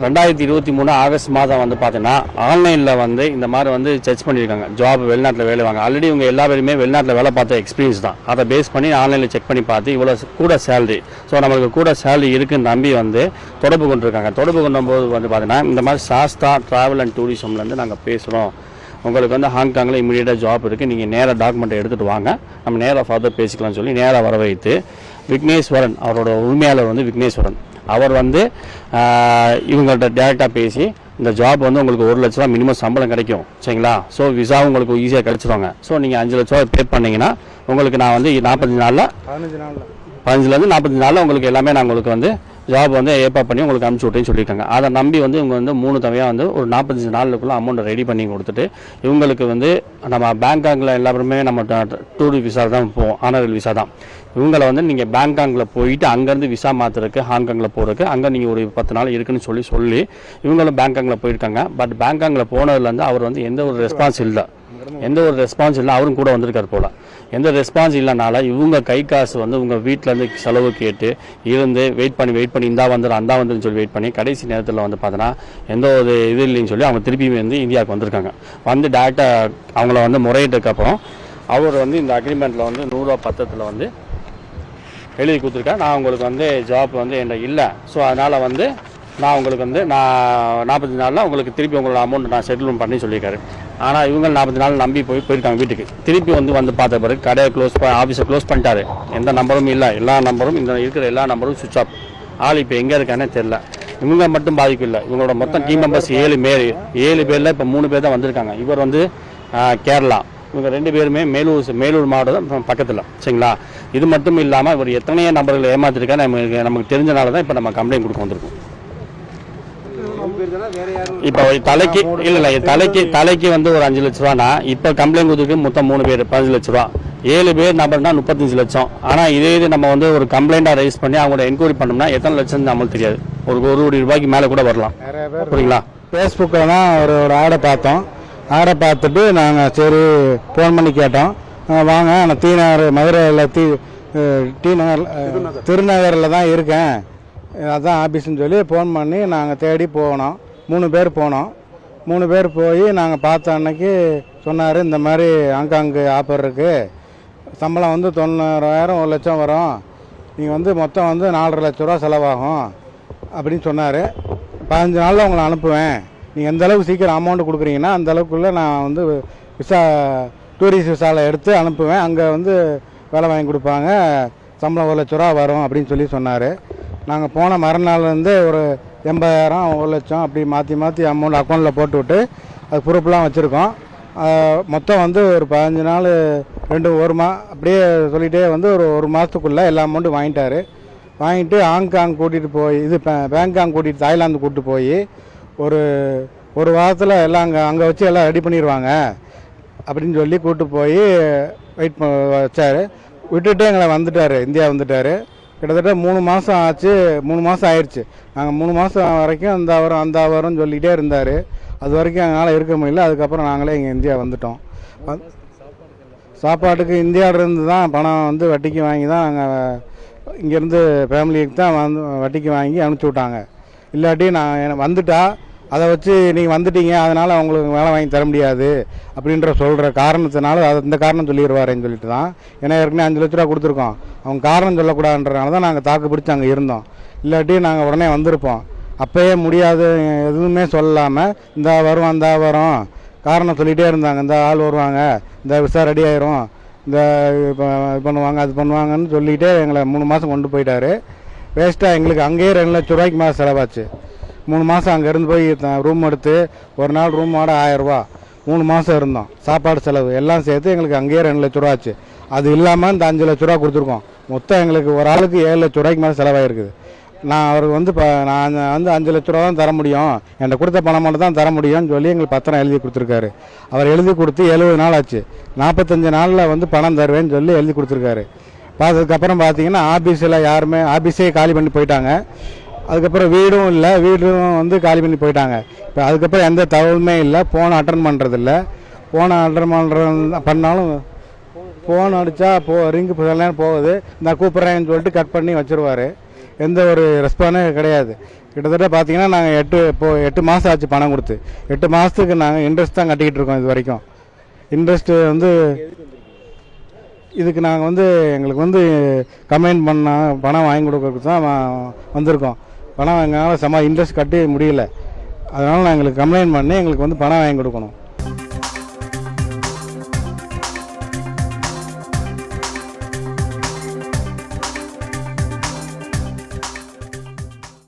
2023 August மாதம் வந்து பார்த்தீங்கன்னா ஆன்லைனில் வந்து இந்த மாதிரி வந்து சர்ச் பண்ணியிருக்காங்க. ஜாப் வெளிநாட்டில் வேலை வாங்க. ஆல்ரெடி இவங்க எல்லா பேருமே வெளிநாட்டில் வேலை பார்த்த எக்ஸ்பீரியன்ஸ் தான். அதை பேஸ் பண்ணி ஆன்லைனில் செக் பண்ணி பார்த்து இவ்வளோ கூட சேலரி, ஸோ நம்மளுக்கு கூட சேலரி இருக்குன்னு நம்பி வந்து தொடர்பு கொண்டிருக்காங்க. தொடர்பு கொண்டும்போது வந்து பார்த்தீங்கன்னா இந்த மாதிரி சாஸ்தா ட்ராவல் அண்ட் டூரிசம்லேருந்து நாங்கள் பேசுகிறோம், உங்களுக்கு வந்து ஹாங்காங்கில் இமீடியட்டாக ஜாப் இருக்குது, நீங்கள் நேராக டாக்குமெண்ட்டை எடுத்துகிட்டு வாங்க, நம்ம நேராக ஃபர்தர் பேசிக்கலாம்னு சொல்லி நேராக வர வைத்து விக்னேஸ்வரன், அவரோட உரிமையாளர் வந்து விக்னேஸ்வரன், அவர் வந்து இவங்கள்ட்ட டேரெக்டாக பேசி இந்த ஜாப் வந்து உங்களுக்கு 1 லட்ச ரூபா மினிமம் சம்பளம் கிடைக்கும், சரிங்களா? ஸோ விசா உங்களுக்கு ஈஸியாக கிடச்சிருவாங்க. ஸோ நீங்கள் 5 லட்ச ரூபா பே பண்ணிங்கன்னா உங்களுக்கு நான் வந்து 45 நாளில் 15 45 நாளில் உங்களுக்கு எல்லாமே நான் உங்களுக்கு வந்து ஜாப் வந்து ஏற்பாடு பண்ணி உங்களுக்கு அனுப்பிச்சி விட்டேன்னு சொல்லியிருக்காங்க. அதை நம்பி வந்து இவங்க வந்து 3 தவையாக வந்து ஒரு 45 நாளுக்குள்ளே அமௌண்ட்டை ரெடி பண்ணி கொடுத்துட்டு இவங்களுக்கு வந்து நம்ம பேங்காங்கில் எல்லாருமே நம்ம டூர் விசா தான் போவோம், ஆனரல் விசா தான். இவங்களை வந்து நீங்கள் பேங்காங்கில் போயிட்டு அங்கேருந்து விசா மாற்றுறதுக்கு ஹாங்காங்கில் போகிறதுக்கு அங்கே நீங்கள் ஒரு 10 நாள் இருக்குன்னு சொல்லி இவங்களும் பேங்காங்கில் போயிருக்காங்க. பட் பேங்காங்கில் போனதுலேருந்து அவர் வந்து எந்த ஒரு ரெஸ்பான்ஸ் இல்லை, அவரும் கூட வந்திருக்காரு போல். எந்த ரெஸ்பான்ஸ் இல்லைனால இவங்க கை காசு வந்து உங்கள் வீட்டிலேருந்து செலவு கேட்டு இருந்து வெயிட் பண்ணி இந்தா வந்துடும் அந்தா வந்துன்னு சொல்லி வெயிட் பண்ணி கடைசி நேரத்தில் வந்து பார்த்தோன்னா எந்த ஒரு இது இல்லைன்னு சொல்லி அவங்க திருப்பி வந்து இந்தியாவுக்கு வந்திருக்காங்க. வந்து டேரெக்டாக அவங்கள வந்து முறையிட்டதுக்கப்புறம் அவர் வந்து இந்த அக்ரிமெண்ட்டில் வந்து 100 ரூபா பத்திரத்தில் வந்து எழுதி கொடுத்துருக்கேன். நான் உங்களுக்கு வந்து ஜாப் வந்து என்கிட்ட இல்லை, ஸோ அதனால் வந்து நான் உங்களுக்கு வந்து 45 நாளில் உங்களுக்கு திருப்பி உங்களோட அமௌண்ட் நான் செட்டில்மெண்ட் பண்ணி சொல்லியிருக்காரு. ஆனால் இவங்க 40 நாள் நம்பி போயிருக்காங்க வீட்டுக்கு. திருப்பி வந்து பார்த்த பிறகு கடையை ஆஃபீஸை க்ளோஸ் பண்ணிட்டாரு. எந்த நம்பரும் இல்லை, எல்லா நம்பரும் இந்த இருக்கிற எல்லா நம்பரும் சுவிட்ச் ஆஃப். ஆள் இப்போ எங்கே இருக்கானே தெரில. இவங்க மட்டும் பாதிப்பு இல்லை, இவங்களோட மொத்தம் டீம் மெம்பர்ஸ் 7 பேரில் இப்போ 3 பேர் தான் வந்திருக்காங்க. இவர் வந்து கேரளா, இவங்க 2 பேருமே மேலூர் மாவட்டம் பக்கத்தில், சரிங்களா? இது மட்டும் இல்லாமல் இவர் எத்தனையோ நபர்களை ஏமாத்திருக்கா நமக்கு தெரிஞ்சனால தான் இப்போ நம்ம கம்ப்ளைண்ட் கொடுக்க வந்திருக்கோம். இப்போ தலைக்கு வந்து ஒரு 5 லட்ச ரூபானா இப்போ கம்ப்ளைண்ட் கொடுத்துருக்கு மொத்தம் 3 பேர் 15 லட்ச ரூபா, 7 பேர் நபர்னா 35 லட்சம். ஆனால் இதே இது நம்ம வந்து ஒரு கம்ப்ளைண்டாக ரைஸ் பண்ணி அவங்களோட என்கொயரி பண்ணோம்னா எத்தனை லட்சம் நம்மளுக்கு தெரியாது, ஒரு கோடி ரூபாய்க்கு மேலே கூட வரலாம். புரியுங்களா? ஃபேஸ்புக்கில் தான் ஒரு ஆடை பார்த்தோம். ஆடை பார்த்துட்டு நாங்கள் சரி ஃபோன் பண்ணி கேட்டோம், வாங்க நான் மதுரையில் திருநகரில் தான் இருக்கேன், அதான் ஆஃபீஸ்ன்னு சொல்லி ஃபோன் பண்ணி நாங்கள் தேடி போனோம். 3 பேர் போனோம். 3 பேர் போய் நாங்கள் பார்த்த அன்னைக்கு சொன்னார், இந்த மாதிரி ஹாங்காங்கு ஆஃபர் இருக்குது, சம்பளம் வந்து 90,000 1 லட்சம் வரும், நீங்கள் வந்து மொத்தம் வந்து 4.5 லட்ச ரூபா செலவாகும் அப்படின்னு சொன்னார். 15 நாளில் உங்களை அனுப்புவேன், நீங்கள் எந்த அளவுக்கு சீக்கிரம் அமௌண்ட்டு கொடுக்குறீங்கன்னா அந்த அளவுக்குள்ளே நான் வந்து டூரிஸ்ட் விசாவில் எடுத்து அனுப்புவேன், அங்கே வந்து வேலை வாங்கி கொடுப்பாங்க, சம்பளம் 1 லட்ச ரூபா வரும் அப்படின்னு சொல்லி சொன்னார். நாங்கள் போன மறுநாள்லேருந்து ஒரு 80,000 1 லட்சம் அப்படி மாற்றி அமௌண்ட் அக்கௌண்ட்டில் போட்டு விட்டு அது ப்ரூஃப்லாம் வச்சுருக்கோம். மொத்தம் வந்து ஒரு 15 நாள் அப்படியே சொல்லிகிட்டே வந்து ஒரு மாதத்துக்குள்ளே எல்லா அமௌண்ட்டும் வாங்கிட்டு ஹாங்காங் கூட்டிகிட்டு போய் பேங்காங் கூட்டிகிட்டு தாய்லாந்து கூப்பிட்டு போய் ஒரு வாரத்தில் எல்லாம் அங்கே வச்சு எல்லாம் ரெடி பண்ணிடுவாங்க அப்படின்னு சொல்லி கூப்பிட்டு போய் வெயிட் வச்சார். விட்டுட்டு எங்களை இந்தியா வந்துட்டார். கிட்டத்தட்ட 3 மாதம் ஆச்சு, 3 மாதம் ஆயிடுச்சு. நாங்கள் 3 மாதம் வரைக்கும் அந்த வரும்னு சொல்லிகிட்டே இருந்தார். அது வரைக்கும் எங்களால் இருக்க முடியல. அதுக்கப்புறம் நாங்களே இங்கே இந்தியா வந்துட்டோம். சாப்பாட்டுக்கு இந்தியாவிலேருந்து தான் பணம் வந்து வட்டிக்கு வாங்கி தான் நாங்கள் இங்கேருந்து ஃபேமிலிக்கு தான் வட்டிக்கு வாங்கி அனுப்பிச்சி விட்டாங்க. இல்லாட்டி நான் வந்துட்டா அதை வச்சு நீங்கள் வந்துட்டீங்க அதனால் அவங்களுக்கு வேலை வாங்கி தர முடியாது அப்படின்ற சொல்கிற காரணத்தினால இந்த காரணம் சொல்லிடுவாருன்னு சொல்லிட்டு தான். ஏன்னா ஏற்கனவே 5 லட்ச ரூபா கொடுத்துருக்கோம், அவங்க காரணம் சொல்லக்கூடாதுன்றனால தான் நாங்கள் தாக்கு பிடிச்சி அங்கே இருந்தோம். இல்லாட்டி நாங்கள் உடனே வந்திருப்போம். அப்போயே முடியாது எதுவுமே சொல்லாமல் இந்த வரும் காரணம் சொல்லிகிட்டே இருந்தாங்க. இந்த ஆள் வருவாங்க, இந்த விசா ரெடி ஆயிரும், இந்த பண்ணுவாங்க அது பண்ணுவாங்கன்னு சொல்லிகிட்டே எங்களை 3 மாதம் கொண்டு போயிட்டார். வேஸ்ட்டாக எங்களுக்கு அங்கேயே 2 லட்ச ரூபாய்க்கு மேலே செலவாச்சு. 3 மாதம் அங்கேருந்து போய் ரூம் எடுத்து ஒரு நாள் ரூம் வாடகை 1000 ரூபா, 3 மாதம் இருந்தோம். சாப்பாடு செலவு எல்லாம் சேர்த்து எங்களுக்கு அங்கேயே 2 லட்ச ரூபா ஆச்சு. அது இல்லாமல் இந்த 5 லட்ச ரூபா கொடுத்துருக்கோம். மொத்தம் எங்களுக்கு ஒரு ஆளுக்கு 7 லட்ச ரூபாய்க்கு மேலே செலவாயிருக்குது. நான் அவருக்கு வந்து நான் வந்து 5 லட்ச ரூபா தான் தர முடியும், என்கிட்ட கொடுத்த பணம் மட்டும் தான் தர முடியும்னு சொல்லி எங்களுக்கு பத்திரம் எழுதி கொடுத்துருக்காரு. அவர் எழுதி கொடுத்து 70 நாள் ஆச்சு. 45 நாளில் வந்து பணம் தருவேன்னு சொல்லி எழுதி கொடுத்துருக்காரு. அதுக்கப்புறம் பார்த்தீங்கன்னா ஆஃபீஸே காலி பண்ணி போயிட்டாங்க. அதுக்கப்புறம் வீடும் வந்து காலி பண்ணி போயிட்டாங்க. இப்போ அதுக்கப்புறம் எந்த தகவலுமே இல்லை. ஃபோன் அட்டன் பண்ணுறதில்ல. பண்ணாலும் ஃபோன் அடித்தா ரிங்கு நேரம் போகுது, நான் கூப்பிட்றேன்னு சொல்லிட்டு கட் பண்ணி வச்சுருவார். எந்த ஒரு ரெஸ்பானே கிடையாது. கிட்டத்தட்ட பார்த்தீங்கன்னா நாங்கள் 8 மாதம் ஆச்சு பணம் கொடுத்து. 8 மாதத்துக்கு நாங்கள் இன்ட்ரெஸ்ட் தான் கட்டிக்கிட்டு இருக்கோம் இது வரைக்கும். இன்ட்ரெஸ்ட்டு வந்து இதுக்கு நாங்கள் வந்து எங்களுக்கு வந்து கம்ப்ளைண்ட் பண்ணால் பணம் வாங்கி கொடுக்கறதுக்கு தான் வந்திருக்கோம். பணம் எங்களால் இன்ட்ரெஸ்ட் கட்டி முடியல. அதனால் நான் எங்களுக்கு கம்ப்ளைண்ட் பண்ணி எங்களுக்கு வந்து பணம் வாங்கி கொடுக்கணும்.